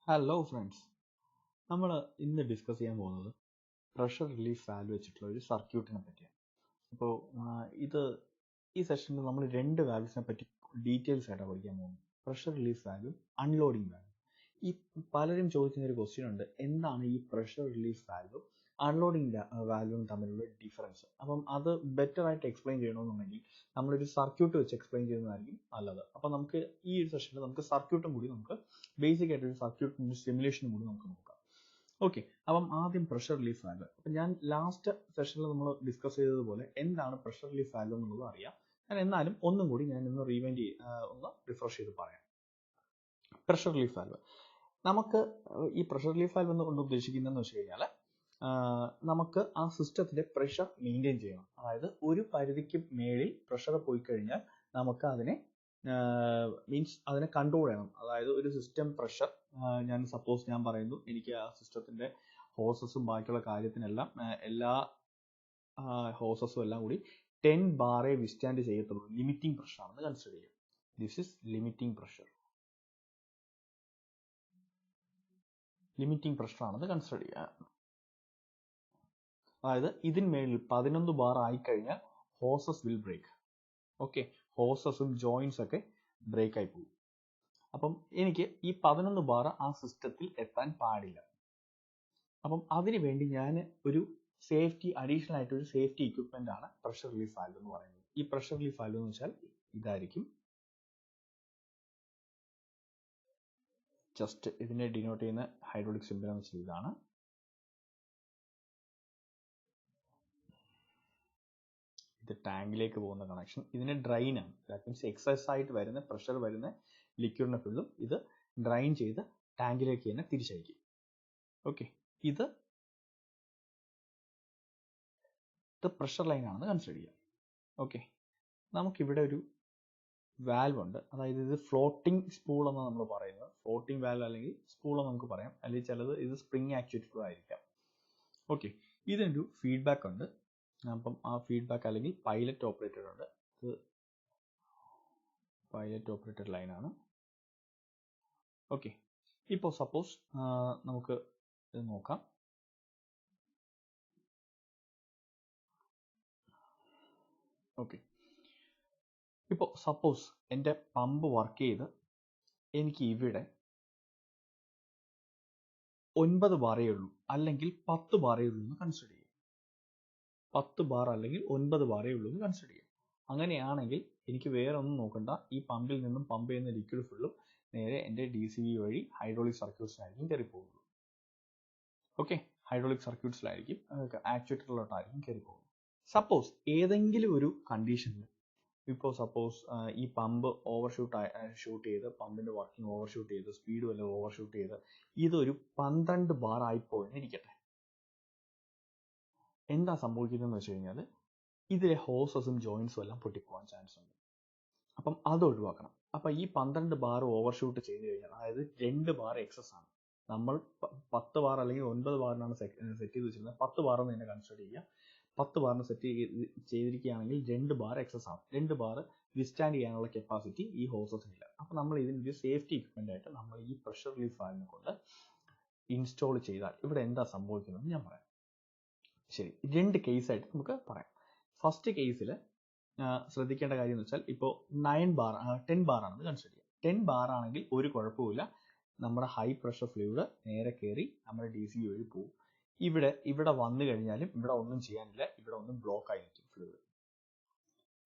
Hello friends, നമ്മൾ ഇന്ന് discuss ചെയ്യാൻ പോകുന്നത് പ്രഷർ റിലീഫ് വാൽവ് വെച്ചിട്ടുള്ള ഒരു സർക്യൂട്ടിനെ പറ്റിയാണ്. അപ്പോൾ ഇത് ഈ സെഷനിൽ നമ്മൾ രണ്ട് വാൽവ്സിനെ പറ്റി ഡീറ്റെയിൽസ് ആയിട്ടാണ് പഠിക്കാൻ പോകുന്നത്. പ്രഷർ റിലീഫ് വാൽവും അൺലോഡിംഗ് വാൽവും. ഈ പലരും ചോദിക്കുന്ന ഒരു ക്വസ്റ്റ്യൻ ഉണ്ട്, എന്താണ് ഈ പ്രഷർ റിലീഫ് വാൽവും അൺലോഡിംഗ് വാൽവും തമ്മിലുള്ള ഡിഫറൻസ്? അപ്പം അത് ബെറ്റർ ആയിട്ട് എക്സ്പ്ലെയിൻ ചെയ്യണമെന്നുണ്ടെങ്കിൽ നമ്മളൊരു സർക്യൂട്ട് വെച്ച് എക്സ്പ്ലെയിൻ ചെയ്യുന്നതായിരിക്കും നല്ലത്. അപ്പം നമുക്ക് ഈ ഒരു സെഷനിൽ നമുക്ക് സർക്യൂട്ടും കൂടി നമുക്ക് ബേസിക് ആയിട്ടൊരു സർക്യൂട്ടിൻ്റെ സിമുലേഷനും കൂടി നമുക്ക് നോക്കാം. ഓക്കെ, അപ്പം ആദ്യം പ്രഷർ റിലീഫ് വാൽവ്. അപ്പം ഞാൻ ലാസ്റ്റ് സെഷനിൽ നമ്മൾ ഡിസ്കസ് ചെയ്തതുപോലെ എന്താണ് പ്രഷർ റിലീഫ് വാൽവ് എന്നുള്ളത് അറിയാം. ഞാൻ എന്നാലും ഒന്നും കൂടി ഞാൻ ഇന്ന് ഒന്ന് റിഫ്രഷ് ചെയ്ത് പറയാം. പ്രഷർ റിലീഫ് വാൽവ് നമുക്ക് ഈ പ്രഷർ റിലീഫ് വാൽവ് എന്ന് കൊണ്ട് ഉദ്ദേശിക്കുന്നതെന്ന് വെച്ച് കഴിഞ്ഞാൽ നമുക്ക് ആ സിസ്റ്റത്തിൻ്റെ പ്രഷർ മെയിൻറ്റെയിൻ ചെയ്യണം. അതായത് ഒരു പരിധിക്ക് മേളിൽ പ്രഷർ പോയി കഴിഞ്ഞാൽ നമുക്ക് അതിനെ മീൻസ് അതിനെ കൺട്രോൾ ചെയ്യണം. അതായത് ഒരു സിസ്റ്റം പ്രഷർ ഞാൻ പറയുന്നു, എനിക്ക് ആ സിസ്റ്റത്തിൻ്റെ ഹോസസും ബാക്കിയുള്ള കാര്യത്തിനെല്ലാം എല്ലാ ഹോസസും എല്ലാം കൂടി 10 ബാറേ വിസ്റ്റാൻഡ് ചെയ്യത്തുള്ളൂ. ലിമിറ്റിംഗ് പ്രഷർ ആണെന്ന് കൺസിഡർ ചെയ്യാം. This is limiting pressure. Limiting pressure ആണെന്ന് കൺസിഡർ ചെയ്യുക. അതായത് ഇതിന്മേലിൽ 11 ബാർ ആയിക്കഴിഞ്ഞാൽ ഹോസസ് വിൽ ബ്രേക്ക്. ഓക്കെ, ഹോസസും ജോയിൻസ് ഒക്കെ ബ്രേക്ക് ആയി പോകും. അപ്പം എനിക്ക് ഈ 11 ബാർ ആ സിസ്റ്റത്തിൽ എത്താൻ പാടില്ല. അപ്പം അതിനു വേണ്ടി ഞാൻ ഒരു അഡീഷണൽ ആയിട്ട് ഒരു സേഫ്റ്റി എക്യുപ്മെന്റ് ആണ് പ്രഷർ റിലീഫ് വാൽവ് എന്ന് പറയുന്നത്. ഈ പ്രഷർ റിലീഫ് വാൽവ് എന്ന് വെച്ചാൽ ഇതായിരിക്കും. ജസ്റ്റ് ഇതിനെ ഡിനോട്ട് ചെയ്യുന്ന ഹൈഡ്രോളിക് സിംബൽ എന്ന് വെച്ചാൽ ഇതാണ്. ഇത് ടാങ്കിലേക്ക് പോകുന്ന കണക്ഷൻ. ഇതിന് ഡ്രൈൻ ആണ്. ദാറ്റ് മീൻസ് എക്സസ് ആയിട്ട് വരുന്ന പ്രഷർ വരുന്ന ലിക്വിഡിനെ ഫുള്ളും ഇത് ഡ്രൈൻ ചെയ്ത് ടാങ്കിലേക്ക് തന്നെ തിരിച്ചയക്കും. ഓക്കെ, ഇത് പ്രഷർ ലൈൻ ആണെന്ന് കൺസിഡർ ചെയ്യാം. ഓക്കെ, നമുക്കിവിടെ ഒരു വാൽവ് ഉണ്ട്. അതായത് ഇത് ഫ്ലോട്ടിംഗ് സ്പൂൾ എന്ന് നമ്മൾ പറയുന്നത്. ഫ്ലോട്ടിംഗ് വാൽവ് അല്ലെങ്കിൽ സ്പൂൾ എന്ന് നമുക്ക് പറയാം, അല്ലെങ്കിൽ ചിലത് ഇത് സ്പ്രിംഗ് ആക്ച്വേറ്റഡ് ആയിരിക്കാം. ഓക്കെ, ഇതിനൊരു ഫീഡ്ബാക്ക് ഉണ്ട്. അപ്പം ആ ഫീഡ്ബാക്ക് അല്ലെങ്കിൽ പൈലറ്റ് ഓപ്പറേറ്റഡ് ഉണ്ട്. ഇത് പൈലറ്റ് ഓപ്പറേറ്റഡ് ലൈനാണ്. ഓക്കെ, ഇപ്പോൾ സപ്പോസ് നമുക്ക് ഇത് നോക്കാം. ഓക്കെ, ഇപ്പോൾ സപ്പോസ് എൻ്റെ പമ്പ് വർക്ക് ചെയ്ത് എനിക്ക് ഇവിടെ 9 ബാറേ ഉള്ളൂ അല്ലെങ്കിൽ 10 ബാറേ ഉള്ളൂ എന്ന് കൺസിഡർ ചെയ്യും. 10 ബാർ അല്ലെങ്കിൽ 9 ബാറേ ഉള്ളൂ എന്ന് കൺസിഡർ ചെയ്യും. അങ്ങനെയാണെങ്കിൽ എനിക്ക് വേറെ ഒന്നും നോക്കണ്ട, ഈ പമ്പിൽ നിന്നും പമ്പ് ചെയ്യുന്ന ലിക്വിഡ് ഫുള്ളും നേരെ എൻ്റെ DCV വഴി ഹൈഡ്രോളിക് സർക്യൂട്ട്സിലായിരിക്കും കയറി പോകുന്നത്. ഓക്കെ, ഹൈഡ്രോളിക് സർക്യൂട്ട്സിലായിരിക്കും, ആക്ച്വേറ്ററിലോട്ടായിരിക്കും കയറി പോകുന്നത്. സപ്പോസ് ഏതെങ്കിലും ഒരു കണ്ടീഷനിൽ ഇപ്പോൾ സപ്പോസ് ഈ പമ്പ് ഷൂട്ട് ചെയ്ത് പമ്പിൻ്റെ വർക്കിംഗ് ഓവർഷൂട്ട് ചെയ്ത് സ്പീഡ് വല്ല ഓവർഷൂട്ട് ചെയ്ത് ഇതൊരു 12 ബാർ ആയിപ്പോയെന്ന് ഇരിക്കട്ടെ. എന്താ സംഭവിക്കുന്നതെന്ന് വെച്ച് കഴിഞ്ഞാൽ ഇതിലെ ഹോസസും ജോയിൻസും എല്ലാം പൊട്ടിപ്പോകാൻ ചാൻസ് ഉണ്ട്. അപ്പം അത് ഒഴിവാക്കണം. അപ്പം ഈ 12 ബാർ ഓവർഷൂട്ട് ചെയ്ത് കഴിഞ്ഞാൽ, അതായത് 2 ബാർ എക്സസ് ആണ്. നമ്മൾ 10 ബാർ അല്ലെങ്കിൽ 9 ബാറിനാണ് സെറ്റ് ചെയ്ത് വെച്ചിരുന്നത്. 10 ബാർ എന്ന് തന്നെ കൺസിഡർ ചെയ്യുക. 10 ബാറിന് സെറ്റ് ചെയ്തിരിക്കുകയാണെങ്കിൽ 2 ബാർ എക്സസ് ആണ്. 2 ബാർ വിസ്റ്റാൻഡ് ചെയ്യാനുള്ള കപ്പാസിറ്റി ഈ ഹോസസിനില്ല. അപ്പം നമ്മൾ ഇതിനൊരു സേഫ്റ്റി എക്യുപ്മെന്റ് ആയിട്ട് നമ്മൾ ഈ പ്രഷർ റിലീഫ് വാൽവിനെ കൊണ്ട് ഇൻസ്റ്റാൾ ചെയ്താൽ ഇവിടെ എന്താ സംഭവിക്കുന്നത് ഞാൻ പറയാം. ശരി, 2 കേസായിട്ട് നമുക്ക് പറയാം. ഫസ്റ്റ് കേസിൽ ശ്രദ്ധിക്കേണ്ട കാര്യം എന്ന് വെച്ചാൽ, ഇപ്പോൾ 10 ബാർ ആണെന്ന് കൺസിഡർ ചെയ്യാം. 10 ബാർ ആണെങ്കിൽ ഒരു കുഴപ്പമില്ല, നമ്മുടെ ഹൈ പ്രഷർ ഫ്ലൂയിഡ് നേരെ കയറി നമ്മുടെ DCV വഴി പോകും. ഇവിടെ വന്നു കഴിഞ്ഞാലും ഇവിടെ ഒന്നും ചെയ്യാനില്ല, ഇവിടെ ഒന്നും ബ്ലോക്ക് ആയി നിൽക്കും ഫ്ലൂയിഡ്.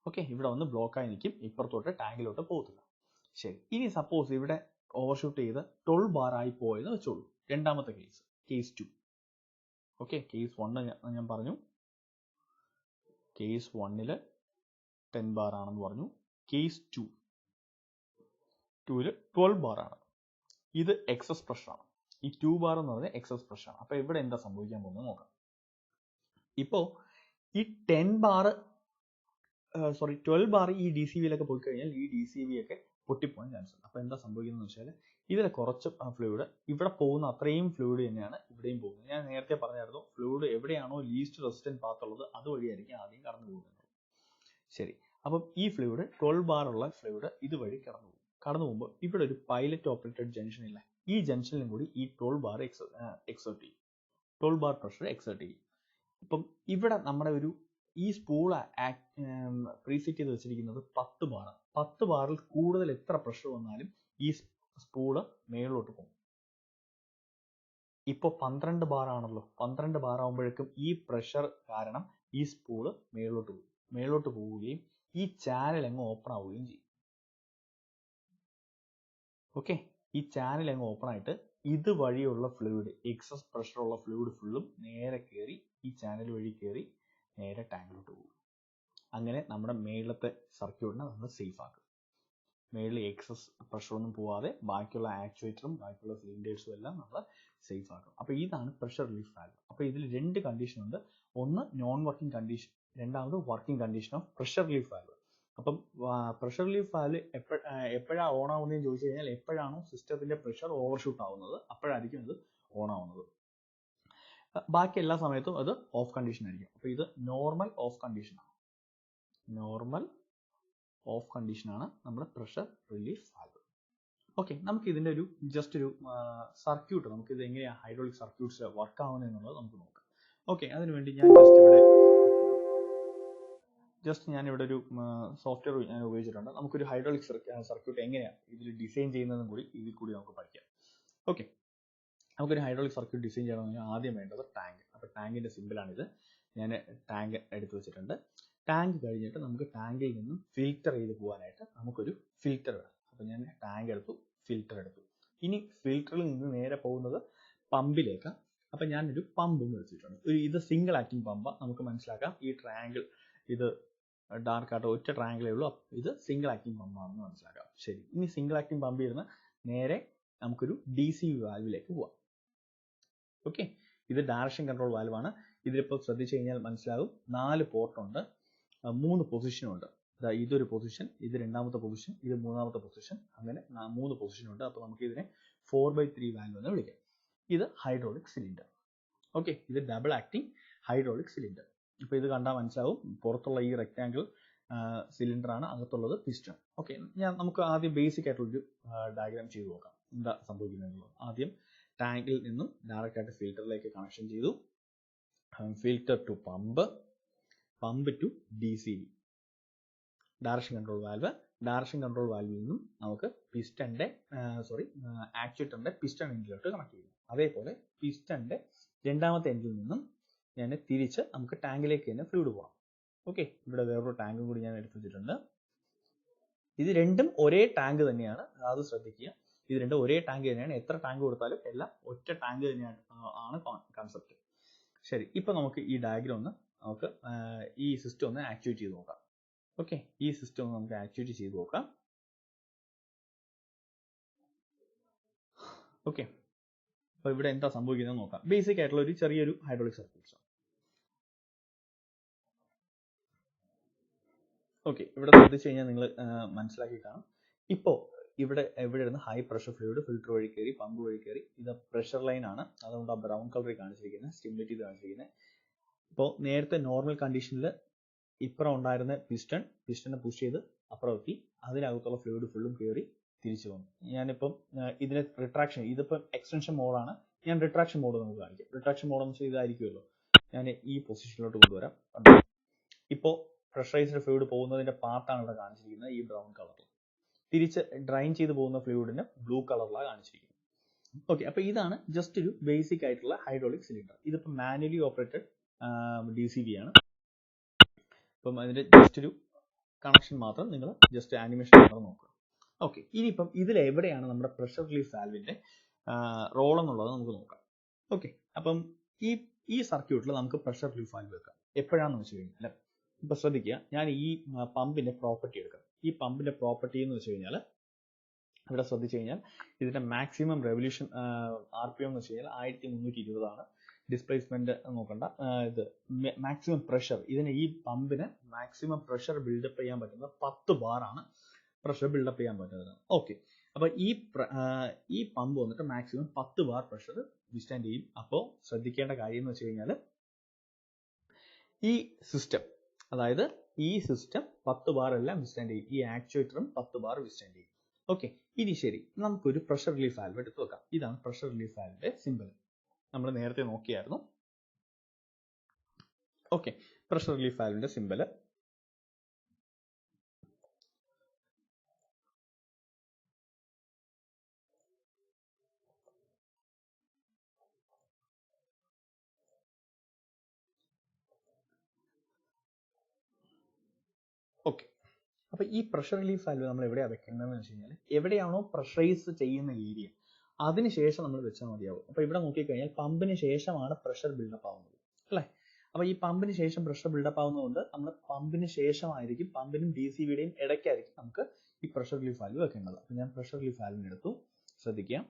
ഓക്കെ, ഇവിടെ ഒന്ന് ബ്ലോക്ക് ആയി നിൽക്കും, ഇപ്പുറത്തോട്ട് ടാങ്കിലോട്ട് പോകത്തില്ല. ശരി, ഇനി സപ്പോസ് ഇവിടെ ഓവർഷൂട്ട് ചെയ്ത് 12 ബാർ ആയി പോയെന്ന് വെച്ചോളൂ. രണ്ടാമത്തെ കേസ് 2. ഓക്കെ, കേസ് 1 ഞാൻ പറഞ്ഞു. കേസ് 1 10 ബാർ ആണെന്ന് പറഞ്ഞു. കേസ് 2 12 ബാർ ആണ്. ഇത് എക്സസ് പ്രഷർ ആണ്. ഈ 2 ബാർ എന്ന് പറഞ്ഞാൽ എക്സസ് പ്രഷർ ആണ്. അപ്പൊ ഇവിടെ എന്താ സംഭവിക്കാൻ പോകുന്നത് നോക്കാം. ഇപ്പോൾ ഈ 12 ബാർ ഈ DCVയിലൊക്കെ പോയി കഴിഞ്ഞാൽ ഈ DCV ഒക്കെ പൊട്ടിപ്പോകാൻ ചാൻസ് ഉണ്ട്. അപ്പൊ എന്താ സംഭവിക്കുന്നത് വെച്ചാൽ ഇതിലെ കുറച്ച് ഫ്ലൂയിഡ് ഇവിടെ പോകുന്ന അത്രയും ഫ്ലൂയിഡ് തന്നെയാണ് ഇവിടെയും പോകുന്നത്. ഞാൻ നേരത്തെ പറഞ്ഞായിരുന്നു, ഫ്ലൂയിഡ് എവിടെയാണോ ലീസ്റ്റ് റെസിസ്റ്റന്റ് പാത്ത് ഉള്ളത് അതുവഴിയായിരിക്കും ആദ്യം കടന്നു പോകുന്നത്. ശരി, അപ്പം ഈ ഫ്ലൂയിഡ് 12 ബാർ ഉള്ള ഫ്ലൂയിഡ് ഇതുവഴി കടന്നു പോകുമ്പോൾ ഇവിടെ ഒരു പൈലറ്റ് ഓപ്പറേറ്റഡ് ജംഗ്ഷൻ ഇല്ലേ, ഈ ജംഗ്ഷനിലും കൂടി ഈ 12 ബാർ എക്സേർട്ട് ചെയ്യും, 12 ബാർ പ്രഷർ എക്സേർട്ട് ചെയ്യും. ഇപ്പം ഇവിടെ നമ്മുടെ ഒരു ഈ സ്പൂൾ പ്രീസെറ്റ് ചെയ്ത് വെച്ചിരിക്കുന്നത് 10 ബാറാണ്. 10 ബാറിൽ കൂടുതൽ എത്ര പ്രഷർ വന്നാലും ഈ സ്പൂള് മേളിലോട്ട് പോകും. ഇപ്പോൾ 12 ബാർ ആണല്ലോ, 12 ബാർ ആകുമ്പോഴേക്കും ഈ പ്രഷർ കാരണം ഈ സ്പൂള് മേളിലോട്ട് പോവുകയും ഈ ചാനൽ അങ്ങ് ഓപ്പൺ ആവുകയും ചെയ്യും. ഓക്കെ, ഈ ചാനൽ അങ്ങ് ഓപ്പൺ ആയിട്ട് ഇതുവഴിയുള്ള ഫ്ലൂയിഡ്, എക്സസ് പ്രഷർ ഉള്ള ഫ്ലൂയിഡ് ഫുള്ളും നേരെ കയറി ഈ ചാനൽ വഴി കയറി നേരെ ടാങ്കിലോട്ട് പോകും. അങ്ങനെ നമ്മുടെ മേളത്തെ സർക്യൂട്ടിനെ നമ്മൾ സേഫ് ആക്കും. മേളിൽ എക്സസ് പ്രഷർ ഒന്നും പോവാതെ ബാക്കിയുള്ള ആക്ച്വേറ്ററും ബാക്കിയുള്ള സിലിണ്ടേഴ്സും എല്ലാം നമ്മൾ സേഫ് ആക്കും. അപ്പോൾ ഇതാണ് പ്രഷർ റിലീഫ് വാൽവ്. അപ്പോൾ ഇതിൽ രണ്ട് കണ്ടീഷൻ ഉണ്ട്. ഒന്ന് നോൺ വർക്കിംഗ് കണ്ടീഷൻ, രണ്ടാമത് working condition of pressure relief valve. അപ്പം പ്രഷർ റിലീഫ് വാൽവ് എപ്പോഴാണ് ഓൺ ആവുന്നതെന്ന് ചോദിച്ചു കഴിഞ്ഞാൽ, എപ്പോഴാണോ സിസ്റ്റത്തിന്റെ പ്രഷർ ഓവർഷൂട്ട് ആവുന്നത് അപ്പോഴായിരിക്കും ഇത് ഓൺ ആവുന്നത്. ബാക്കി എല്ലാ സമയത്തും അത് ഓഫ് കണ്ടീഷൻ ആയിരിക്കും. അപ്പോൾ ഇത് നോർമൽ ഓഫ് കണ്ടീഷനാണ്. നോർമൽ ഓഫ് കണ്ടീഷനാണ് നമ്മുടെ പ്രഷർ റിലീഫ് വാൽവ്. ഓക്കെ, നമുക്ക് ഇതിന്റെ ഒരു ജസ്റ്റ് ഒരു സർക്യൂട്ട്, നമുക്ക് ഇത് എങ്ങനെയാണ് ഹൈഡ്രോളിക് സർക്യൂട്ട്സ് വർക്ക് ആവുന്നത് എന്നുള്ളത് നമുക്ക് നോക്കാം. ഓക്കെ, അതിനുവേണ്ടി ഞാൻ ഞാനിവിടെ ഒരു സോഫ്റ്റ്വെയർ ഞാൻ ഉപയോഗിച്ചിട്ടുണ്ട്. നമുക്കൊരു ഹൈഡ്രോളിക് സർക്യൂട്ട് എങ്ങനെയാണ് ഇതിൽ ഡിസൈൻ ചെയ്യുന്നതും കൂടി ഇതിൽ കൂടി നമുക്ക് പഠിക്കാം. ഓക്കെ, നമുക്കൊരു ഹൈഡ്രോളിക് സർക്യൂട്ട് ഡിസൈൻ ചെയ്യണമെങ്കിൽ ആദ്യം വേണ്ടത് ടാങ്ക്. അപ്പോൾ ടാങ്കിന്റെ സിമ്പിളാണിത്. ഞാൻ ടാങ്ക് എടുത്തു വെച്ചിട്ടുണ്ട്. ടാങ്ക് കഴിഞ്ഞിട്ട് നമുക്ക് ടാങ്കിൽ നിന്നും ഫിൽറ്റർ ചെയ്ത് പോകാനായിട്ട് നമുക്കൊരു ഫിൽറ്റർ വേണം. അപ്പോൾ ഞാൻ ടാങ്ക് എടുത്തു, ഫിൽറ്റർ എടുത്തു. ഇനി ഫിൽറ്ററിൽ നിന്ന് നേരെ പോകുന്നത് പമ്പിലേക്ക്. അപ്പം ഞാനൊരു പമ്പും വെച്ചിട്ടുണ്ട്. ഇത് സിംഗിൾ ആക്ടിങ് പമ്പാണ്. നമുക്ക് മനസ്സിലാക്കാം, ഈ ട്രയാങ്കിൾ ഇത് ഡാർക്ക് ആയിട്ട് ഒറ്റ ട്രയാങ്കിളേ ഉള്ളൂ. ഇത് സിംഗിൾ ആക്ടിങ് പമ്പാണെന്ന് മനസ്സിലാക്കാം. ശരി, ഇനി സിംഗിൾ ആക്ടിങ് പമ്പിൽ നിന്ന് നേരെ നമുക്കൊരു DC വാൽവിലേക്ക് പോവാം. ഓക്കെ, ഇത് ഡയറക്ഷൻ കൺട്രോൾ വാൽവാണ്. ഇതിലിപ്പോൾ ശ്രദ്ധിച്ചു കഴിഞ്ഞാൽ മനസ്സിലാകും, 4 പോർട്ടുണ്ട്, 3 പൊസിഷനുണ്ട്. ഇതൊരു പൊസിഷൻ, ഇത് രണ്ടാമത്തെ പൊസിഷൻ, ഇത് മൂന്നാമത്തെ പൊസിഷൻ, അങ്ങനെ 3 പൊസിഷനുണ്ട്. അപ്പോൾ നമുക്ക് ഇതിനെ 4/3 വാൽവ് എന്ന് വിളിക്കാം. ഇത് ഹൈഡ്രോളിക് സിലിണ്ടർ. ഓക്കെ, ഇത് ഡബിൾ ആക്ടിങ് ഹൈഡ്രോളിക് സിലിണ്ടർ. ഇപ്പോൾ ഇത് കണ്ടാൽ മനസ്സിലാവും, പുറത്തുള്ള ഈ റെക്ടാങ്കിൾ സിലിണ്ടർ ആണ്, അകത്തുള്ളത് പിസ്റ്റൺ. ഓക്കെ, നമുക്ക് ആദ്യം ബേസിക് ആയിട്ടുള്ളൊരു ഡയഗ്രാം ചെയ്ത് നോക്കാം എന്താ സംഭവിക്കുന്നത്. ആദ്യം ടാങ്കിൽ നിന്നും ഡയറക്റ്റ് ആയിട്ട് ഫിൽറ്ററിലേക്ക് കണക്ഷൻ ചെയ്തു. Filter to pump, pump to DCV, direction control valve. Direction control വാൽവിൽ നിന്നും നമുക്ക് ആക്ച്വേറ്ററിന്റെ പിസ്റ്റൺ എൻഡിലോട്ട് കണക്ട് ചെയ്യും. അതേപോലെ പിസ്റ്റന്റെ രണ്ടാമത്തെ എൻഡിൽ നിന്നും ഞാൻ തിരിച്ച് നമുക്ക് ടാങ്കിലേക്ക് തന്നെ ഫ്ലൂയിഡ് പോകാം. ഓക്കെ, ഇവിടെ വേറൊരു ടാങ്കും കൂടി ഞാൻ എടുത്തു വെച്ചിട്ടുണ്ട്. ഇത് രണ്ടും ഒരേ ടാങ്ക് തന്നെയാണ്, അത് ശ്രദ്ധിക്കുക. ഇത് രണ്ടും ഒരേ ടാങ്ക് തന്നെയാണ്. എത്ര ടാങ്ക് കൊടുത്താലും എല്ലാം ഒറ്റ ടാങ്ക് തന്നെയാണ് കൺസെപ്റ്റ്. ശരി, ഇപ്പൊ നമുക്ക് ഈ ഡയഗ്രാം ഒന്ന് നമുക്ക് ഈ സിസ്റ്റം ഒന്ന് ആക്ടിവേറ്റ് ചെയ്ത് നോക്കാം. ഓക്കെ, ഈ സിസ്റ്റം ഒന്ന് നമുക്ക് ആക്ടിവേറ്റ് ചെയ്ത് നോക്കാം. ഓക്കെ, അപ്പൊ ഇവിടെ എന്താ സംഭവിക്കുന്നത് നോക്കാം. ബേസിക് ആയിട്ടുള്ള ഒരു ചെറിയൊരു ഹൈഡ്രോളിക് സർക്യൂട്ട്. ഓക്കെ, ഇവിടെ ശ്രദ്ധിച്ചു കഴിഞ്ഞാൽ നിങ്ങൾ മനസ്സിലാക്കി കാണും. ഇപ്പോൾ ഇവിടെ ഇരുന്ന് ഹൈ പ്രഷർ ഫ്ലൂയിഡ് ഫിൽറ്റർ വഴി കയറി പമ്പ് വഴി കയറി. ഇത് പ്രഷർ ലൈൻ ആണ്, അതുകൊണ്ട് ആ ബ്രൗൺ കളറിൽ കാണിച്ചിരിക്കുന്നത്, സ്റ്റിമുലേറ്റ് ചെയ്ത് കാണിച്ചിരിക്കുന്നത്. ഇപ്പോൾ നേരത്തെ നോർമൽ കണ്ടീഷനിൽ ഇപ്പുറം ഉണ്ടായിരുന്ന പിസ്റ്റനെ പുഷ് ചെയ്ത് അപ്പുറം എത്തി, അതിനകത്തുള്ള ഫ്ലൂയിഡ് ഫുള്ളും കയറി തിരിച്ചു വന്നു. ഞാനിപ്പം ഇതിനെ റിട്രാക്ഷൻ, ഇതിപ്പം എക്സ്റ്റൻഷൻ മോഡാണ്, ഞാൻ റിട്രാക്ഷൻ മോഡ് നമുക്ക് കാണിക്കാം. റിട്രാക്ഷൻ മോഡ് എന്ന് വെച്ചാൽ ഇതായിരിക്കുമല്ലോ. ഞാൻ ഈ പൊസിഷനിലോട്ട് കൊണ്ടുവരാം. ഇപ്പോൾ പ്രഷറൈസ്ഡ് ഫ്ലൂയിഡ് പോകുന്നതിന്റെ പാത്താണ് ഇവിടെ കാണിച്ചിരിക്കുന്നത്, ഈ ബ്രൗൺ കളറിൽ. തിരിച്ച് ഡ്രൈൻ ചെയ്ത് പോകുന്ന ഫ്ലൂയിഡിന് ബ്ലൂ കളറിലാണ് കാണിച്ചിരിക്കുന്നത്. ഓക്കെ, അപ്പൊ ഇതാണ് ജസ്റ്റ് ഒരു ബേസിക് ആയിട്ടുള്ള ഹൈഡ്രോളിക് സിലിണ്ടർ. ഇതിപ്പോൾ മാനുവലി ഓപ്പറേറ്റഡ് DCV ആണ്. അപ്പം അതിന്റെ ജസ്റ്റ് ഒരു കണക്ഷൻ മാത്രം നിങ്ങൾ ജസ്റ്റ് ആനിമേഷൻ മാത്രം നോക്കുക. ഓക്കെ, ഇനിയിപ്പം ഇതിൽ എവിടെയാണ് നമ്മുടെ പ്രഷർ റിലീഫ് വാൽവിന്റെ റോൾ എന്നുള്ളത് നമുക്ക് നോക്കാം. ഓക്കെ, അപ്പം ഈ സർക്യൂട്ടിൽ നമുക്ക് പ്രഷർ റിലീഫ് വാൽവ് വെക്കാം. എപ്പോഴാണെന്ന് വെച്ച് കഴിഞ്ഞാൽ, ഇപ്പൊ ശ്രദ്ധിക്കുക, ഞാൻ ഈ പമ്പിന്റെ പ്രോപ്പർട്ടി എടുക്കാം. ഈ പമ്പിന്റെ പ്രോപ്പർട്ടി എന്ന് വെച്ച് കഴിഞ്ഞാൽ, ഇവിടെ ശ്രദ്ധിച്ചു കഴിഞ്ഞാൽ ഇതിന്റെ മാക്സിമം റെവല്യൂഷൻ RPM എന്ന് വെച്ച് കഴിഞ്ഞാൽ 1320 ആണ്. ഡിസ്പ്ലേസ്മെന്റ് നോക്കണ്ട, ഇത് മാക്സിമം പ്രഷർ, ഈ പമ്പിന് മാക്സിമം പ്രഷർ ബിൽഡപ്പ് ചെയ്യാൻ പറ്റുന്നത് 10 ബാർ ആണ് പ്രഷർ ബിൽഡപ്പ് ചെയ്യാൻ പറ്റുന്നത്. ഓക്കെ, അപ്പൊ ഈ പമ്പ് വന്നിട്ട് മാക്സിമം 10 ബാർ പ്രഷർ വിസ്റ്റാൻഡ് ചെയ്യും. അപ്പോൾ ശ്രദ്ധിക്കേണ്ട കാര്യം എന്ന് വെച്ച് കഴിഞ്ഞാൽ, ഈ സിസ്റ്റം, അതായത് ഈ സിസ്റ്റം 10 ബാർ എല്ലാം വിസ്റ്റാൻഡ് ചെയ്യും. ഈ ആക്ച്വേറ്ററും 10 ബാർ വിസ്റ്റാൻഡ് ചെയ്യും. ഓക്കെ, ഇനി ശരി, നമുക്കൊരു പ്രഷർ റിലീഫ് വാൽവ് എടുത്ത് വെക്കാം. ഇതാണ് പ്രഷർ റിലീഫ് വാൽവിന്റെ സിമ്പിൾ. നമ്മൾ നേരത്തെ നോക്കിയായിരുന്നു. ഓക്കെ, പ്രഷർ റിലീഫ് വാൽവിന്റെ സിമ്പിൾ. ഓക്കെ, അപ്പൊ ഈ പ്രഷർ റിലീഫ് വാൽവ് നമ്മൾ എവിടെയാണ് വെക്കേണ്ടതെന്ന് വെച്ച് കഴിഞ്ഞാൽ, എവിടെയാണോ പ്രഷറൈസ് ചെയ്യുന്ന ഏരിയ അതിനുശേഷം നമ്മൾ വെച്ചാൽ മതിയാവും. അപ്പൊ ഇവിടെ നോക്കിക്കഴിഞ്ഞാൽ പമ്പിന് ശേഷമാണ് പ്രഷർ ബിൽഡപ്പ് ആവുന്നത്, അല്ലേ? അപ്പൊ ഈ പമ്പിന് ശേഷം പ്രഷർ ബിൽഡപ്പ് ആവുന്നതുകൊണ്ട് നമ്മൾ പമ്പിന് ശേഷമായിരിക്കും, പമ്പിനും ഡി സി ബിയുടെയും ഇടയ്ക്കായിരിക്കും നമുക്ക് ഈ പ്രഷർ റിലീഫ് വാൽവ് വെക്കേണ്ടത്. അപ്പൊ ഞാൻ പ്രഷർ റിലീഫ് വാൽവിന് എടുത്തു. ശ്രദ്ധിക്കുക,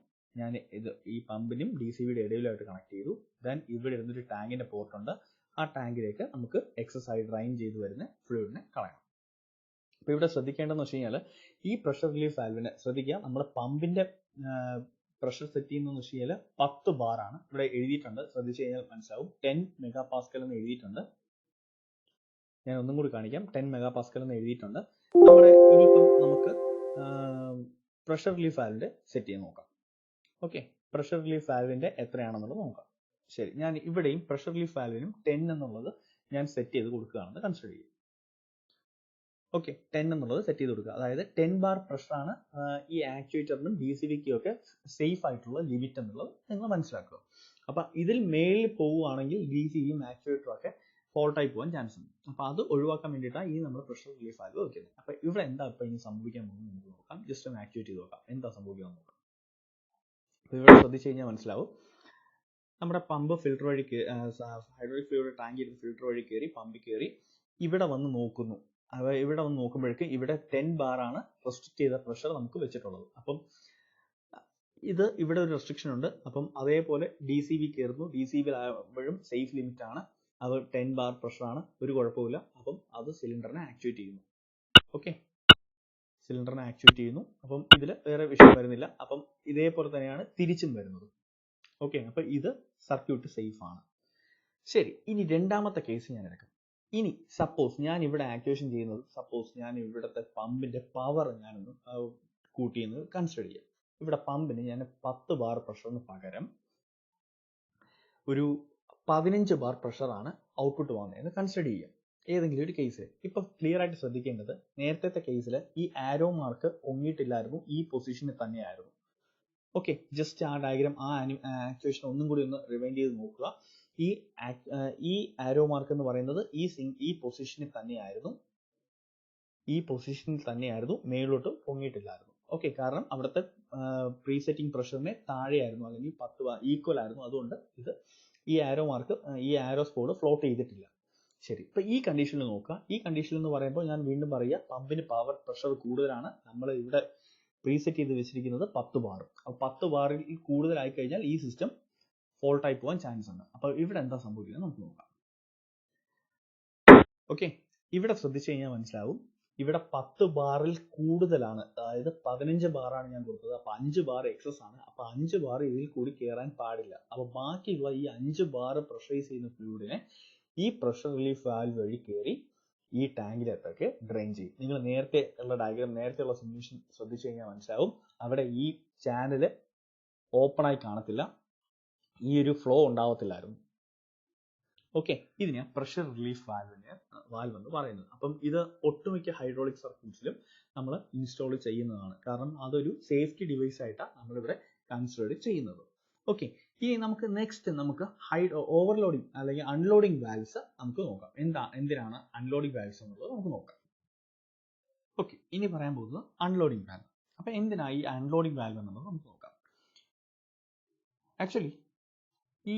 ഞാൻ ഇത് ഈ പമ്പിനും ഡി സി ബിയുടെ ഇടയിലായിട്ട് കണക്ട് ചെയ്തു. ദെൻ ഇവിടെ ഇരുന്നൊരു ടാങ്കിന്റെ പോർട്ട് ഉണ്ട്. ആ ടാങ്കിലേക്ക് നമുക്ക് എക്സസ് ആയി ഡ്രൈൻ ചെയ്ത് വരുന്ന ഫ്ലൂയിഡിനെ കളയണം. അപ്പൊ ഇവിടെ ശ്രദ്ധിക്കേണ്ടതെന്ന് വെച്ച് കഴിഞ്ഞാൽ, ഈ പ്രഷർ റിലീഫ് വാൽവിനെ ശ്രദ്ധിക്കുക, നമ്മുടെ പമ്പിന്റെ പ്രഷർ സെറ്റ് ചെയ്യുന്നതെന്ന് വെച്ച് കഴിഞ്ഞാൽ 10 ബാർ ആണ്. ഇവിടെ എഴുതിയിട്ടുണ്ട്, ശ്രദ്ധിച്ചു കഴിഞ്ഞാൽ മനസ്സിലാവും. 10 മെഗാപാസ്കൽ എന്ന് എഴുതിയിട്ടുണ്ട്. ഞാൻ ഒന്നും കൂടി കാണിക്കാം. 10 മെഗാപാസ്കൽ എന്ന് എഴുതിയിട്ടുണ്ട്. നമ്മുടെ ഇനിയിപ്പം നമുക്ക് പ്രഷർ റിലീഫ് വാൽവിന്റെ സെറ്റ് ചെയ്ത് നോക്കാം. ഓക്കെ, പ്രഷർ റിലീഫ് വാൽവിന്റെ എത്രയാണെന്നുള്ളത് നോക്കാം. ശരി, ഞാൻ ഇവിടെയും പ്രഷർ റിലീഫ് വാൽവിനും 10 എന്നുള്ളത് ഞാൻ സെറ്റ് ചെയ്ത് കൊടുക്കുകയാണെന്ന് കൺസിഡർ ചെയ്യും. ഓക്കെ, 10 എന്നുള്ളത് സെറ്റ് ചെയ്ത് കൊടുക്കുക. അതായത് 10 ബാർ പ്രഷറാണ് ഈ ആക്ച്വേറ്ററിനും ഡി സി ബിക്കും ഒക്കെ സേഫ് ആയിട്ടുള്ള ലിമിറ്റ് എന്നുള്ളത് നിങ്ങൾ മനസ്സിലാക്കുക. അപ്പൊ ഇതിൽ മേളിൽ പോവുകയാണെങ്കിൽ ഡി സി ബിയും ആക്ച്വേറ്ററും ഒക്കെ ഫോൾട്ടായി പോകാൻ ചാൻസ് ഉണ്ട്. അപ്പൊ അത് ഒഴിവാക്കാൻ വേണ്ടിയിട്ടാണ് ഈ നമ്മൾ പ്രഷർ റിലീഫ് വാൽവ് വെക്കുന്നത്. അപ്പൊ ഇവിടെ എന്താ ഇപ്പൊ ഇനി സംഭവിക്കാൻ പോകുന്നത് നമുക്ക് നോക്കാം. ജസ്റ്റ് ഒന്ന് ആക്ടിവേറ്റ് ചെയ്ത് നോക്കാം, എന്താ സംഭവിക്കാൻ നോക്കാം. അപ്പൊ ഇവിടെ ശ്രദ്ധിച്ചു കഴിഞ്ഞാൽ മനസ്സിലാവും, നമ്മുടെ പമ്പ് ഫിൽറ്റർ വഴി ഹൈഡ്രോളിക് ഫ്ലൂയിഡ് ടാങ്ക് ചെയ്ത് ഫിൽറ്റർ വഴി കയറി പമ്പിൽ കയറി ഇവിടെ വന്ന് നോക്കുന്നു. ഇവിടെ വന്ന് നോക്കുമ്പോഴേക്കും ഇവിടെ 10 ബാർ ആണ് റെസ്ട്രിക്ട് ചെയ്ത പ്രഷർ നമുക്ക് വെച്ചിട്ടുള്ളത്. അപ്പം ഇത് ഇവിടെ ഒരു റെസ്ട്രിക്ഷൻ ഉണ്ട്. അപ്പം അതേപോലെ ഡി സി ബി കയറുന്നു. ഡി സി ബി ആകുമ്പോഴും സേഫ് ലിമിറ്റ് ആണ്, അത് 10 ബാർ പ്രഷർ ആണ്, ഒരു കുഴപ്പമില്ല. അപ്പം അത് സിലിണ്ടറിനെ ആക്ടിവേറ്റ് ചെയ്യുന്നു. ഓക്കെ, സിലിണ്ടറിനെ ആക്ടിവേറ്റ് ചെയ്യുന്നു. അപ്പം ഇതിൽ വേറെ വിഷയം വരുന്നില്ല. അപ്പം ഇതേപോലെ തന്നെയാണ് തിരിച്ചും വരുന്നത്. ഓക്കെ, അപ്പൊ ഇത് സർക്യൂട്ട് സേഫ് ആണ്. ശരി, ഇനി രണ്ടാമത്തെ കേസ് ഞാൻ എടുക്കാം. ഇനി സപ്പോസ് ഞാൻ ഇവിടെ ആക്ടിവേഷൻ ചെയ്യുന്നത്, സപ്പോസ് ഞാൻ ഇവിടുത്തെ പമ്പിന്റെ പവർ ഞാനൊന്ന് കൂട്ടിയെന്ന് കൺസിഡർ ചെയ്യാം. ഇവിടെ പമ്പിന് ഞാൻ 10 ബാർ പ്രഷറിന് പകരം ഒരു 15 ബാർ പ്രഷറാണ് ഔട്ട്പുട്ട് വന്നതെന്ന് കൺസിഡർ ചെയ്യാം. ഏതെങ്കിലും ഒരു കേസ്. ഇപ്പൊ ക്ലിയർ ആയിട്ട് ശ്രദ്ധിക്കേണ്ടത്, നേരത്തെ കേസിൽ ഈ ആരോ മാർക്ക് ഒങ്ങിയിട്ടില്ലായിരുന്നു, ഈ പൊസിഷനിൽ തന്നെയായിരുന്നു. ഓക്കെ, ജസ്റ്റ് ആ ഡയഗ്രാം, ആ ആക്ച്വേഷൻ ഒന്നും കൂടി ഒന്ന് റിവൈൻഡ് ചെയ്ത് നോക്കുക. ഈ ആരോ മാർക്ക് എന്ന് പറയുന്നത് ഈ പൊസിഷനിൽ തന്നെയായിരുന്നു, മേലോട്ട് പൊങ്ങിയിട്ടില്ലായിരുന്നു. ഓക്കെ, കാരണം അവിടുത്തെ പ്രീസെറ്റിംഗ് പ്രഷറിനെ താഴെയായിരുന്നു, അല്ലെങ്കിൽ 10 ഈക്വൽ ആയിരുന്നു. അതുകൊണ്ട് ഇത് ഈ ആരോ സ്പോട്ട് ഫ്ലോട്ട് ചെയ്തിട്ടില്ല. ശരി, ഇപ്പൊ ഈ കണ്ടീഷനിൽ നോക്കുക. ഈ കണ്ടീഷനിൽ എന്ന് പറയുമ്പോൾ ഞാൻ വീണ്ടും പറയുക, പമ്പിന് പവർ പ്രഷർ കൂടുതലാണ്. നമ്മൾ ഇവിടെ പ്രീസെറ്റ് ചെയ്ത് വെച്ചിരിക്കുന്നത് 10 ബാർ. അപ്പോൾ 10 ബാറിൽ കൂടുതലായി കഴിഞ്ഞാൽ ഈ സിസ്റ്റം ഫോൾട്ടായി പോകാൻ ചാൻസ് ഉണ്ട്. അപ്പോൾ ഇവിടെ എന്താ സംഭവിക്കുന്നത് നമുക്ക് നോക്കാം. ഓക്കെ, ഇവിടെ ശ്രദ്ധിച്ചു കഴിഞ്ഞാൽ മനസ്സിലാവും, ഇവിടെ 10 ബാറിൽ കൂടുതലാണ്. അതായത് 15 ബാറാണ് ഞാൻ കൊടുത്തത്. അപ്പൊ 5 ബാർ എക്സസ് ആണ്. അപ്പൊ 5 ബാർ ഇതിൽ കൂടി കയറാൻ പാടില്ല. അപ്പൊ ബാക്കിയുള്ള ഈ 5 ബാർ പ്രഷറൈസ് ചെയ്യുന്ന ഫ്ലൂയിഡിനെ ഈ പ്രഷർ റിലീഫ് വാൽവ് വഴി കയറി ഈ ടാങ്കിലൊക്കെ ഡ്രെയിൻ ചെയ്യും. നിങ്ങൾ നേരത്തെ ഉള്ള ഡയഗ്രാം, നേരത്തെയുള്ള സിമുലേഷൻ ശ്രദ്ധിച്ചു കഴിഞ്ഞാൽ മനസ്സിലാവും, അവിടെ ഈ ചാനല് ഓപ്പൺ ആയി കാണത്തില്ല, ഈ ഒരു ഫ്ലോ ഉണ്ടാവത്തില്ലായിരുന്നു. ഓക്കെ, ഇതിനെ പ്രഷർ റിലീഫ് വാൽവ് എന്ന് പറയുന്നത്. അപ്പം ഇത് ഒട്ടുമിക്ക ഹൈഡ്രോളിക് സർക്യൂട്ട്സിലും നമ്മൾ ഇൻസ്റ്റാൾ ചെയ്യുന്നതാണ്. കാരണം അതൊരു സേഫ്റ്റി ഡിവൈസ് ആയിട്ടാണ് നമ്മളിവിടെ കൺസിഡർ ചെയ്യുന്നത്. ഓക്കെ, ഇനി നമുക്ക് നെക്സ്റ്റ് ഓവർലോഡിങ് അല്ലെങ്കിൽ അൺലോഡിങ് വാൽവ്സ് നമുക്ക് നോക്കാം. എന്തിനാണ് അൺലോഡിങ് വാൽവ്സ് എന്നുള്ളത് നമുക്ക് നോക്കാം. ഓക്കെ, ഇനി പറയാൻ പോകുന്നത് അൺലോഡിങ് വാൽവ്. അപ്പൊ എന്തിനാ ഈ അൺലോഡിങ് വാൽവ് എന്നുള്ളത് നമുക്ക് നോക്കാം. ആക്ച്വലി ഈ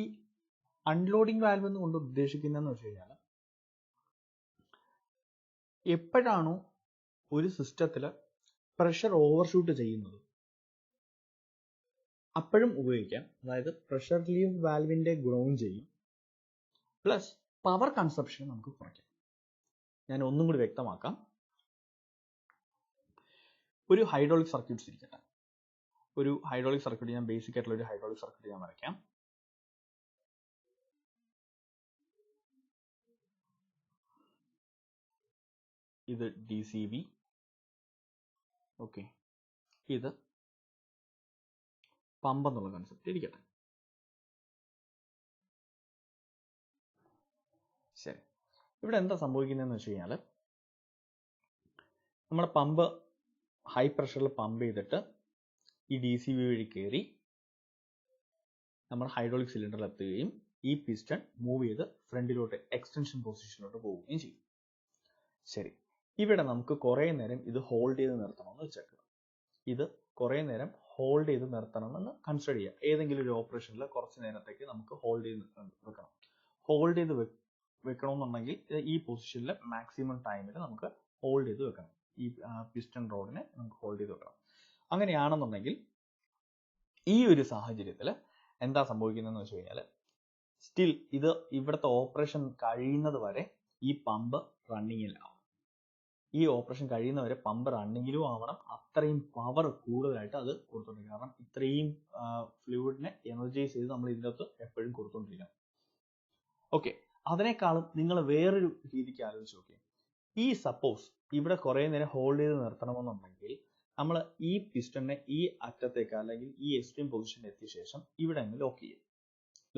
അൺലോഡിങ് വാൽവ് എന്നുകൊണ്ട് ഉദ്ദേശിക്കുന്നതെന്ന് വെച്ച് കഴിഞ്ഞാൽ, എപ്പോഴാണോ ഒരു സിസ്റ്റത്തിൽ പ്രഷർ ഓവർഷൂട്ട് ചെയ്യുന്നത് അപ്പോഴും ഉപയോഗിക്കാം. അതായത് പ്രഷർ റിലീഫ് വാൽവിന്റെ ഗുണവും ചെയ്യും, പ്ലസ് പവർ കൺസപ്ഷൻ നമുക്ക് കുറയ്ക്കാം. ഞാൻ ഒന്നും കൂടി വ്യക്തമാക്കാം. ഒരു ഹൈഡ്രോളിക് സർക്യൂട്ട്സ് ഇരിക്കട്ടെ. ഒരു ഹൈഡ്രോളിക് സർക്യൂട്ട്, ഞാൻ ബേസിക് ആയിട്ടുള്ള ഒരു ഹൈഡ്രോളിക് സർക്യൂട്ട് ഞാൻ വരയ്ക്കാം. ഇത് DCB. ഓക്കെ, ഇത് പമ്പ് എന്നുള്ള കൺസെപ്റ്റ് ഇരിക്കട്ടെ. ശരി, ഇവിടെ എന്താ സംഭവിക്കുന്നതെന്ന് വെച്ച് കഴിഞ്ഞാൽ നമ്മുടെ പമ്പ് ഹൈ പ്രഷറിൽ പമ്പ് ചെയ്തിട്ട് ഈ DCV വഴി കയറി നമ്മൾ ഹൈഡ്രോളിക് സിലിണ്ടറിൽ എത്തുകയും ഈ പിസ്റ്റൺ മൂവ് ചെയ്ത് ഫ്രണ്ടിലോട്ട് എക്സ്റ്റൻഷൻ പൊസിഷനിലോട്ട് പോവുകയും ചെയ്യും. ശരി, ഇവിടെ നമുക്ക് കുറേ നേരം ഇത് ഹോൾഡ് ചെയ്ത് നിർത്തണമെന്ന് വെച്ചേക്കുക. ഇത് കുറേ നേരം ഹോൾഡ് ചെയ്ത് നിർത്തണമെന്ന് കൺസിഡർ ചെയ്യുക. ഏതെങ്കിലും ഒരു ഓപ്പറേഷനിൽ കുറച്ച് നേരത്തേക്ക് നമുക്ക് ഹോൾഡ് ചെയ്ത് വെക്കണം. ഹോൾഡ് ചെയ്ത് വെക്കണമെന്നുണ്ടെങ്കിൽ ഈ പൊസിഷനിൽ മാക്സിമം ടൈമിൽ നമുക്ക് ഹോൾഡ് ചെയ്ത് വെക്കണം. ഈ പിസ്റ്റൺ റോഡിനെ നമുക്ക് ഹോൾഡ് ചെയ്ത് വെക്കണം. അങ്ങനെയാണെന്നുണ്ടെങ്കിൽ ഈ ഒരു സാഹചര്യത്തിൽ എന്താ സംഭവിക്കുന്നതെന്ന് വെച്ച് കഴിഞ്ഞാൽ സ്റ്റിൽ ഇത് ഇവിടുത്തെ ഓപ്പറേഷൻ കഴിയുന്നത് വരെ ഈ പമ്പ് റണ്ണിങ്ങിലാവും. ഈ ഓപ്പറേഷൻ കഴിയുന്നവരെ പമ്പ് റണ്ണിങ്ങിലും ആവണം. അത്രയും പവർ കൂടുതലായിട്ട് അത് കൊടുത്തോണ്ടിരിക്കണം. കാരണം ഇത്രയും ഫ്ലൂയിഡിനെ എനർജൈസ് ചെയ്ത് നമ്മൾ ഇതിനകത്ത് എപ്പോഴും കൊടുത്തോണ്ടിരിക്കണം. ഓക്കെ, അതിനേക്കാളും നിങ്ങൾ വേറൊരു രീതിക്ക് ആലോചിച്ച് നോക്കിയേ. ഈ സപ്പോസ് ഇവിടെ കുറേ നേരം ഹോൾഡ് ചെയ്ത് നിർത്തണമെന്നുണ്ടെങ്കിൽ നമ്മൾ ഈ പിസ്റ്റണിനെ ഈ അറ്റത്തേക്ക് അല്ലെങ്കിൽ ഈ എക്സ്ട്രീം പൊസിഷനിൽ എത്തിയ ശേഷം ഇവിടെ അങ്ങ് ലോക്ക് ചെയ്യും.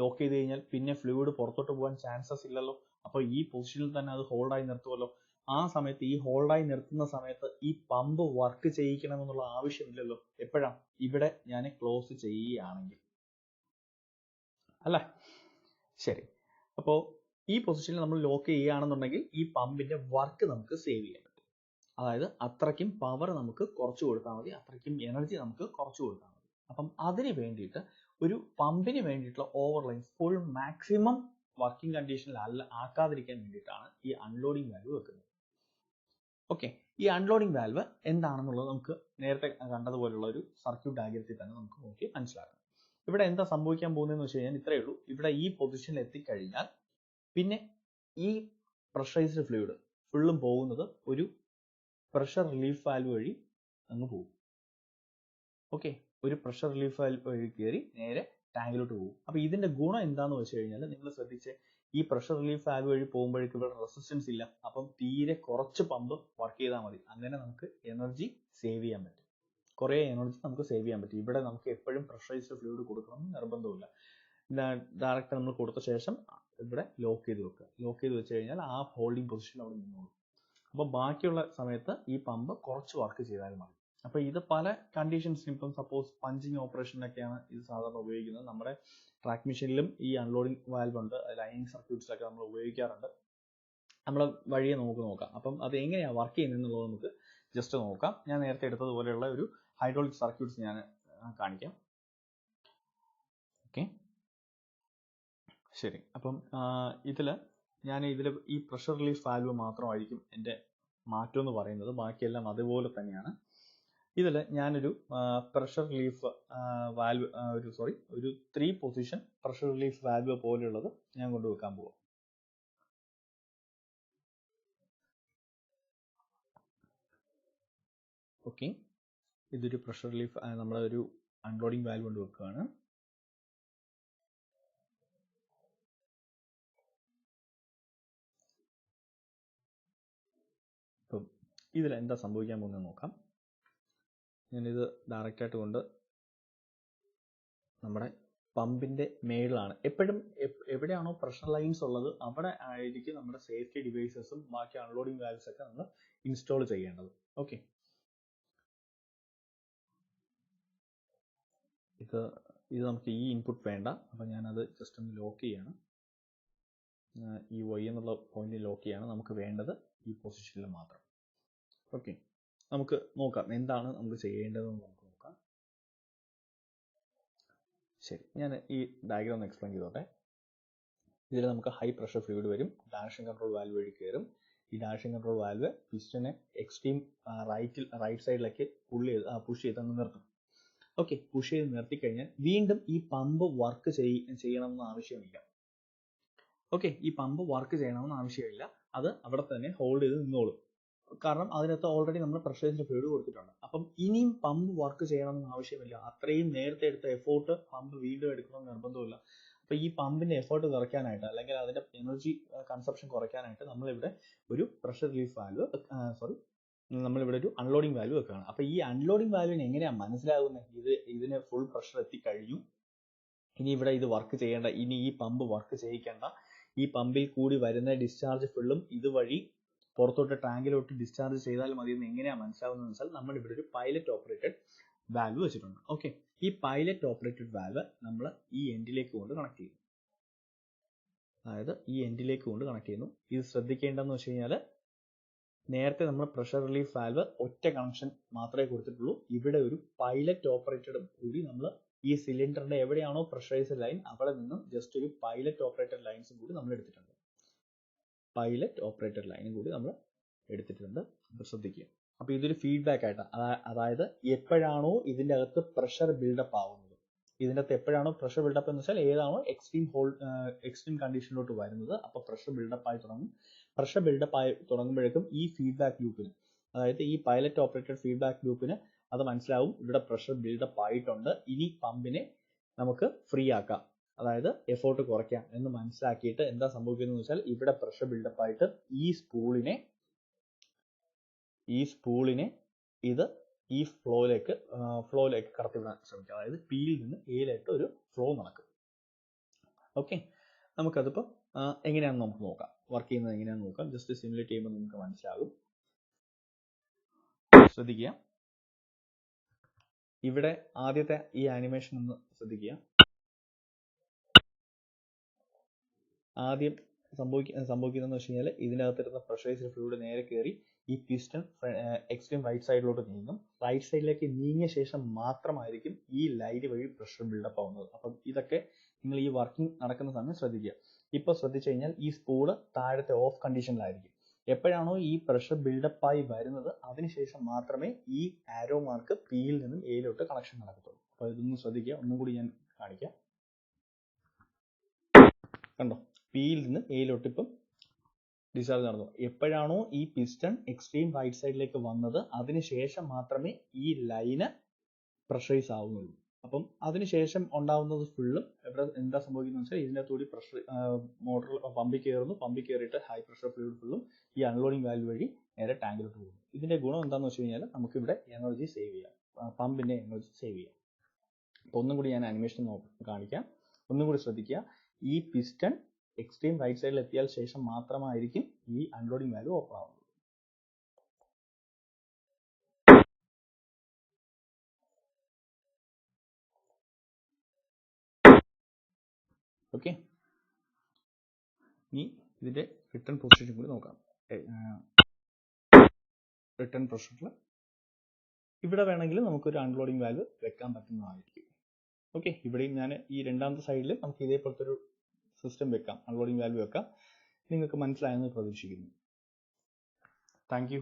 ലോക്ക് ചെയ്ത് കഴിഞ്ഞാൽ പിന്നെ ഫ്ലൂയിഡ് പുറത്തോട്ട് പോകാൻ ചാൻസസ് ഇല്ലല്ലോ. അപ്പോൾ ഈ പൊസിഷനിൽ തന്നെ അത് ഹോൾഡായി നിർത്തുമല്ലോ. ആ സമയത്ത് ഈ ഹോൾഡായി നിർത്തുന്ന സമയത്ത് ഈ പമ്പ് വർക്ക് ചെയ്യിക്കണം എന്നുള്ള ആവശ്യമില്ലല്ലോ. എപ്പോഴാണ്? ഇവിടെ ഞാൻ ക്ലോസ് ചെയ്യുകയാണെങ്കിൽ അല്ലേ? ശരി, അപ്പോൾ ഈ പൊസിഷനിൽ നമ്മൾ ലോക്ക് ചെയ്യുകയാണെന്നുണ്ടെങ്കിൽ ഈ പമ്പിന്റെ വർക്ക് നമുക്ക് സേവ് ചെയ്യാൻ പറ്റും. അതായത് അത്രയ്ക്കും പവർ നമുക്ക് കുറച്ച് കൊടുത്താൽ മതി, അത്രയ്ക്കും എനർജി നമുക്ക് കുറച്ച് കൊടുത്താൽ മതി. അപ്പം അതിന് വേണ്ടിയിട്ട് ഒരു പമ്പിന് വേണ്ടിയിട്ടുള്ള ഓവർലൈൻ ഫുൾ മാക്സിമം വർക്കിംഗ് കണ്ടീഷനിൽ ആക്കാതിരിക്കാൻ വേണ്ടിയിട്ടാണ് ഈ അൺലോഡിംഗ് വാൽവ് വെക്കുന്നത്. ഓക്കെ, ഈ അൺലോഡിംഗ് വാൽവ് എന്താണെന്നുള്ളത് നമുക്ക് നേരത്തെ കണ്ടതുപോലുള്ള ഒരു സർക്യൂട്ട് ഡയഗ്രത്തിൽ തന്നെ നമുക്ക് നോക്കി മനസ്സിലാക്കാം. ഇവിടെ എന്താ സംഭവിക്കാൻ പോകുന്നതെന്ന് വെച്ച് കഴിഞ്ഞാൽ ഇത്രയേ ഉള്ളൂ. ഇവിടെ ഈ പൊസിഷനിൽ എത്തിക്കഴിഞ്ഞാൽ പിന്നെ ഈ പ്രഷറൈസ്ഡ് ഫ്ലൂയിഡ് ഫുള്ളും പോകുന്നത് ഒരു പ്രഷർ റിലീഫ് വാൽവ് വഴി അങ്ങ് പോകും. ഓക്കെ, ഒരു പ്രഷർ റിലീഫ് വാൽവ് വഴി കയറി നേരെ ടാങ്കിലോട്ട് പോകും. അപ്പൊ ഇതിന്റെ ഗുണം എന്താന്ന് വെച്ച് കഴിഞ്ഞാൽ നിങ്ങൾ ശ്രദ്ധിച്ച്, ഈ പ്രഷർ റിലീഫ് വാൽവ് വഴി പോകുമ്പോഴേക്കും ഇവിടെ റെസിസ്റ്റൻസ് ഇല്ല. അപ്പം തീരെ കുറച്ച് പമ്പ് വർക്ക് ചെയ്താൽ മതി. അങ്ങനെ നമുക്ക് എനർജി സേവ് ചെയ്യാൻ പറ്റും. കുറേ എനർജി നമുക്ക് സേവ് ചെയ്യാൻ പറ്റും. ഇവിടെ നമുക്ക് എപ്പോഴും പ്രഷറൈസ്ഡ് ഫ്ലൂയിഡ് കൊടുക്കണം എന്ന് നിർബന്ധമില്ല. ഡയറക്റ്റ് നമ്മൾ കൊടുത്ത ശേഷം ഇവിടെ ലോക്ക് ചെയ്ത് വെക്കുക. ലോക്ക് ചെയ്ത് വെച്ച് കഴിഞ്ഞാൽ ആ ഹോൾഡിംഗ് പൊസിഷൻ അവിടെ നിന്നോളും. അപ്പോൾ ബാക്കിയുള്ള സമയത്ത് ഈ പമ്പ് കുറച്ച് വർക്ക് ചെയ്താൽ മതി. അപ്പോൾ ഇത് പല കണ്ടീഷൻസിനും, ഇപ്പം സപ്പോസ് പഞ്ചിങ് ഓപ്പറേഷനൊക്കെയാണ് ഇത് സാധാരണ ഉപയോഗിക്കുന്നത്. നമ്മുടെ ട്രാക്ക് മെഷീനിലും ഈ അൺലോഡിംഗ് വാൽവ് ഉണ്ട്, ലൈനിങ് സർക്യൂട്ട്സിലൊക്കെ നമ്മൾ ഉപയോഗിക്കാറുണ്ട്. നമ്മൾ വഴിയെ നമുക്ക് നോക്കാം. അപ്പം അത് എങ്ങനെയാണ് വർക്ക് ചെയ്യുന്നത് എന്നുള്ളത് നമുക്ക് ജസ്റ്റ് നോക്കാം. ഞാൻ നേരത്തെ എടുത്തതുപോലെയുള്ള ഒരു ഹൈഡ്രോളിക് സർക്യൂട്ട്സ് ഞാൻ കാണിക്കാം. ഓക്കെ, ശരി. അപ്പം ഇതിൽ ഈ പ്രഷർ റിലീഫ് വാൽവ് മാത്രമായിരിക്കും എൻ്റെ മാറ്റം എന്ന് പറയുന്നത്. ബാക്കിയെല്ലാം അതുപോലെ തന്നെയാണ്. ഇതിൽ ഞാനൊരു പ്രഷർ റിലീഫ് വാൽവ് ഒരു 3 പൊസിഷൻ പ്രഷർ റിലീഫ് വാൽവ് പോലെയുള്ളത് ഞാൻ കൊണ്ടുവെക്കാൻ പോവാം. ഓക്കെ, ഇതൊരു പ്രഷർ റിലീഫ് നമ്മുടെ ഒരു അൺലോഡിംഗ് വാൽവ് കൊണ്ട് വെക്കുകയാണ്. അപ്പം ഇതിൽ എന്താ സംഭവിക്കാൻ പോകുന്നത് നോക്കാം. ഞാനിത് ഡയറക്റ്റായിട്ട് കൊണ്ട് നമ്മുടെ പമ്പിന്റെ മേളിലാണ്. എപ്പോഴും എവിടെയാണോ പ്രഷർ ലൈൻസ് ഉള്ളത് അവിടെ ആയിരിക്കും നമ്മുടെ സേഫ്റ്റി ഡിവൈസസും ബാക്കി അൺലോഡിംഗ് വാൽവ്സ് ഒക്കെ നമ്മൾ ഇൻസ്റ്റാൾ ചെയ്യേണ്ടത്. ഓക്കെ, ഇത് നമുക്ക് ഈ ഇൻപുട്ട് വേണ്ട. അപ്പം ഞാനത് ജസ്റ്റ് ഒന്ന് ലോക്ക് ചെയ്യണം. ഈ Y എന്നുള്ള പോയിന്റിൽ ലോക്ക് ചെയ്യാണ്. നമുക്ക് വേണ്ടത് ഈ പൊസിഷനിൽ മാത്രം. ഓക്കെ, നമുക്ക് നോക്കാം എന്താണ് നമുക്ക് ചെയ്യേണ്ടതെന്ന് നമുക്ക് നോക്കാം. ശരി, ഞാൻ ഈ ഡയഗ്രാം ഒന്ന് എക്സ്പ്ലെയിൻ ചെയ്തോട്ടെ. ഇതിൽ നമുക്ക് ഹൈ പ്രഷർ ഫ്ലൂയിഡ് വരും, ഡയറക്ഷൻ കൺട്രോൾ വാൽവ് വഴി കയറും. ഈ ഡയറക്ഷൻ കൺട്രോൾ വാൽവ് പിസ്റ്റനെ എക്സ്ട്രീം റൈറ്റ് സൈഡിലേക്ക് പുഷ് ചെയ്ത് നിർത്തും. ഓക്കെ, പുഷ് ചെയ്ത് നിർത്തി കഴിഞ്ഞാൽ വീണ്ടും ഈ പമ്പ് വർക്ക് ചെയ്യണമെന്ന് ആവശ്യമില്ല. ഓക്കെ, ഈ പമ്പ് വർക്ക് ചെയ്യണമെന്ന് ആവശ്യമില്ല. അത് അവിടെ തന്നെ ഹോൾഡ് ചെയ്ത് നിന്നോളും. കാരണം അതിനകത്ത് ഓൾറെഡി നമ്മൾ പ്രഷറൈസ്ഡ് ഫ്ലൂയിഡ് കൊടുത്തിട്ടുണ്ട്. അപ്പം ഇനിയും പമ്പ് വർക്ക് ചെയ്യണമെന്ന് ആവശ്യമില്ല. അത്രയും നേരത്തെ എടുത്ത എഫോർട്ട് പമ്പ് വീണ്ടും എടുക്കണമെന്ന് നിർബന്ധമില്ല. അപ്പോൾ ഈ പമ്പിന്റെ എഫോർട്ട് കുറയ്ക്കാനായിട്ട് അല്ലെങ്കിൽ അതിന്റെ എനർജി കൺസപ്ഷൻ കുറയ്ക്കാനായിട്ട് നമ്മളിവിടെ ഒരു പ്രഷർ റിലീഫ് വാൽവ് നമ്മളിവിടെ ഒരു അൺലോഡിങ് വാല്യൂ വെക്കുകയാണ്. അപ്പോൾ ഈ അൺലോഡിങ് വാല്യൂവിന് എങ്ങനെയാണ് മനസ്സിലാകുന്നത്? ഇതിന് ഫുൾ പ്രഷർ എത്തിക്കഴിഞ്ഞു, ഇനി ഇവിടെ ഇത് വർക്ക് ചെയ്യേണ്ട, ഇനി ഈ പമ്പ് വർക്ക് ചെയ്യിക്കേണ്ട, ഈ പമ്പിൽ കൂടി വരുന്ന ഡിസ്ചാർജ് ഫുള്ളും ഇതുവഴി പുറത്തോട്ട് ടാങ്കിലോട്ട് ഡിസ്ചാർജ് ചെയ്താൽ മതി എന്ന് എങ്ങനെയാണ് മനസ്സിലാവുന്നത് വെച്ചാൽ നമ്മൾ ഇവിടെ ഒരു പൈലറ്റ് ഓപ്പറേറ്റഡ് വാൽവ് വെച്ചിട്ടുണ്ട്. ഓക്കെ, ഈ പൈലറ്റ് ഓപ്പറേറ്റഡ് വാൽവ് നമ്മൾ ഈ എൻഡിലേക്ക് കൊണ്ട് കണക്ട് ചെയ്യുന്നു. അതായത് ഈ എൻഡിലേക്ക് കൊണ്ട് കണക്ട് ചെയ്യുന്നു. ഇത് ശ്രദ്ധിക്കേണ്ടതെന്ന് വെച്ച് കഴിഞ്ഞാൽ നേരത്തെ നമ്മൾ പ്രഷർ റിലീഫ് വാൽവ് ഒറ്റ കണക്ഷൻ മാത്രമേ കൊടുത്തിട്ടുള്ളൂ. ഇവിടെ ഒരു പൈലറ്റ് ഓപ്പറേറ്റഡ് കൂടി നമ്മൾ ഈ സിലിണ്ടറിന്റെ എവിടെയാണോ പ്രഷറൈസ്ഡ് ലൈൻ അവിടെ നിന്നും ജസ്റ്റ് ഒരു പൈലറ്റ് ഓപ്പറേറ്റഡ് ലൈൻസും കൂടി നമ്മൾ എടുത്തിട്ടുണ്ട്. പൈലറ്റ് ഓപ്പറേറ്റഡ് ലൈനും കൂടി നമ്മൾ എടുത്തിട്ടുണ്ട്. അപ്പോൾ ശ്രദ്ധിക്കുക. അപ്പോൾ ഇതൊരു ഫീഡ്ബാക്ക് ആയിട്ട്, അതായത് എപ്പോഴാണോ ഇതിൻ്റെ അകത്ത് പ്രഷർ ബിൽഡപ്പ് ആവുന്നത്, ഇതിൻ്റെ അകത്ത് എപ്പോഴാണോ പ്രഷർ ബിൽഡപ്പ് എന്ന് വെച്ചാൽ ഏതാണോ എക്സ്ട്രീം കണ്ടീഷനിലോട്ട് വരുന്നത്, അപ്പോൾ പ്രഷർ ബിൽഡപ്പ് ആയി തുടങ്ങും. പ്രഷർ ബിൽഡപ്പ് ആയി തുടങ്ങുമ്പോഴേക്കും ഈ ഫീഡ്ബാക്ക് ലൂപ്പിന്, അതായത് ഈ പൈലറ്റ് ഓപ്പറേറ്റഡ് ഫീഡ്ബാക്ക് ലൂപ്പിന് അത് മനസ്സിലാവും ഇവിടെ പ്രഷർ ബിൽഡപ്പ് ആയിട്ടുണ്ട്, ഇനി പമ്പിനെ നമുക്ക് ഫ്രീ ആക്കാം, അതായത് എഫോർട്ട് കുറയ്ക്കാം എന്ന് മനസ്സിലാക്കിയിട്ട് എന്താ സംഭവിക്കുന്നത് വെച്ചാൽ ഇവിടെ പ്രഷർ ബിൽഡപ്പ് ആയിട്ട് ഈ സ്പൂളിനെ ഇത് ഈ ഫ്ലോയിലേക്ക് കടത്തിവിടാൻ ശ്രമിക്കുക. അതായത് പിയിൽ നിന്ന് എയിലേക്ക് ഒരു ഫ്ലോ നടക്കും. ഓക്കെ, നമുക്കതിപ്പോൾ എങ്ങനെയാണെന്ന് നമുക്ക് നോക്കാം, വർക്ക് ചെയ്യുന്നത് എങ്ങനെയാണെന്ന് നോക്കാം. ജസ്റ്റ് സിമുലേറ്റ് ചെയ്യുമ്പോൾ നമുക്ക് മനസ്സിലാകും. ശ്രദ്ധിക്കുക, ഇവിടെ ആദ്യത്തെ ഈ ആനിമേഷൻ ഒന്ന് ശ്രദ്ധിക്കുക. ആദ്യം സംഭവിക്കുന്നതെന്ന് വെച്ച് കഴിഞ്ഞാൽ ഇതിനകത്തിരുന്ന പ്രഷറൈസ്ഡ് ഫ്ലൂയിഡ് നേരെ കയറി ഈ പിസ്റ്റൺ എക്സ്ട്രീം റൈറ്റ് സൈഡിലോട്ട് നീങ്ങും. റൈറ്റ് സൈഡിലേക്ക് നീങ്ങിയ ശേഷം മാത്രമായിരിക്കും ഈ ലൈൻ വഴി പ്രഷർ ബിൽഡപ്പ് ആവുന്നത്. അപ്പം ഇതൊക്കെ നിങ്ങൾ ഈ വർക്കിംഗ് നടക്കുന്ന സമയം ശ്രദ്ധിക്കുക. ഇപ്പോൾ ശ്രദ്ധിച്ചു കഴിഞ്ഞാൽ ഈ സ്പൂള് താഴത്തെ ഓഫ് കണ്ടീഷനിലായിരിക്കും. എപ്പോഴാണോ ഈ പ്രഷർ ബിൽഡപ്പ് ആയി വരുന്നത് അതിനുശേഷം മാത്രമേ ഈ ആരോ മാർക്ക് പിയിൽ നിന്നും എയിലോട്ട് കണക്ഷൻ നടക്കത്തുള്ളൂ. അപ്പോൾ ഇതൊന്ന് ശ്രദ്ധിക്കുക. ഒന്നും കൂടി ഞാൻ കാണിക്കാം. കണ്ടോ, പിയിൽ നിന്ന് എയിലോട്ട് ഇപ്പം ഡിസ്ചാർജ് നടന്നു. എപ്പോഴാണോ ഈ പിസ്റ്റൺ എക്സ്ട്രീം റൈറ്റ് സൈഡിലേക്ക് വന്നത് അതിനുശേഷം മാത്രമേ ഈ ലൈന് പ്രഷറൈസ് ആവുന്നുള്ളൂ. അപ്പം അതിനുശേഷം ഉണ്ടാവുന്നത് ഫുള്ളും ഇവിടെ എന്താ സംഭവിക്കുന്നത് വെച്ചാൽ ഇതിനകത്തുകൂടി പ്രഷർ മോട്ടർ പമ്പിൽ കയറുന്നു. പമ്പിൽ കയറിയിട്ട് ഹൈ പ്രഷർ ഫ്ലൂയിഡ് ഫുള്ളും ഈ അൺലോഡിങ് വാൽവ് വഴി നേരെ ടാങ്കിലോട്ട് പോകുന്നു. ഇതിന്റെ ഗുണം എന്താണെന്ന് വെച്ച് കഴിഞ്ഞാൽ നമുക്ക് ഇവിടെ എനർജി സേവ് ചെയ്യാം, പമ്പിന്റെ എനർജി സേവ് ചെയ്യാം. അപ്പോൾ ഒന്നും കൂടി ഞാൻ ആനിമേഷൻ കാണിക്കാം. ഒന്നും കൂടി ശ്രദ്ധിക്കുക. ഈ പിസ്റ്റൺ എക്സ്ട്രീം റൈറ്റ് സൈഡിൽ എത്തിയാൽ ശേഷം മാത്രമായിരിക്കും ഈ അൺലോഡിംഗ് വാൽവ് ഓപ്പൺ ആവുന്നത്. ഓക്കെ, ഇനി ഇതിന്റെ റിട്ടേൺ പൊസിഷൻ കൂടി നോക്കാം. റിട്ടേൺ പൊസിഷനിൽ ഇവിടെ വേണമെങ്കിൽ നമുക്കൊരു അൺലോഡിംഗ് വാൽവ് വെക്കാൻ പറ്റുന്നതായിരിക്കും. ഓക്കെ, ഇവിടെയും ഞാൻ ഈ രണ്ടാമത്തെ സൈഡിൽ നമുക്ക് ഇതേപോലത്തെ ഒരു സിസ്റ്റം വെക്കാം, അൺലോഡിംഗ് വാൽവ് വെക്കാം. നിങ്ങൾക്ക് മനസ്സിലായെന്ന് പ്രതീക്ഷിക്കുന്നു. Thank you.